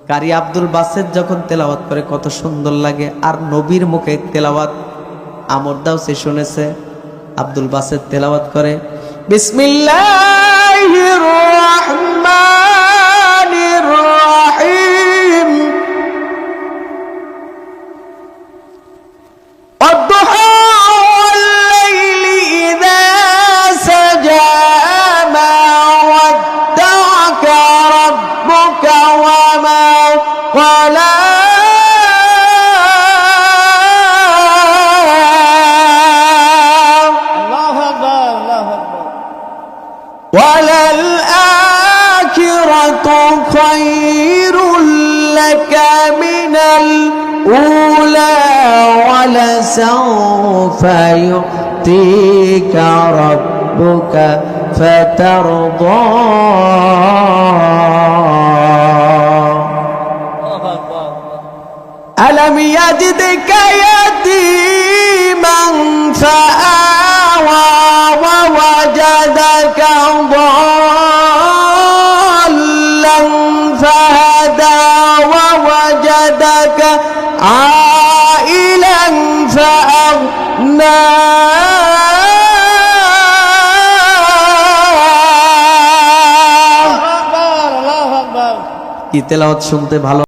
কারি আব্দুল বাসেত যখন তেলাওয়াত করে কত সুন্দর লাগে। আর নবীর মুখে তেলাওয়াত আমর দাও সে শুনেছে। আব্দুল বাসেত তেলাওয়াত করে বিসমিল্লাহির রহমানির রহিম والضحى والليل إذا سجى ما ودعك ربك وما قلى الله أكبر الله أكبر وللآخرة خير لك من الأولى ولسوف يؤتيك ربك فترضى الله أكبر ألم يجدك يتيما فآوى ووجدك ضالا فهدى ووجدك عائلا فأغنى الله أكبر الله أكبر কি তেলাওয়াত শুনতে ভালো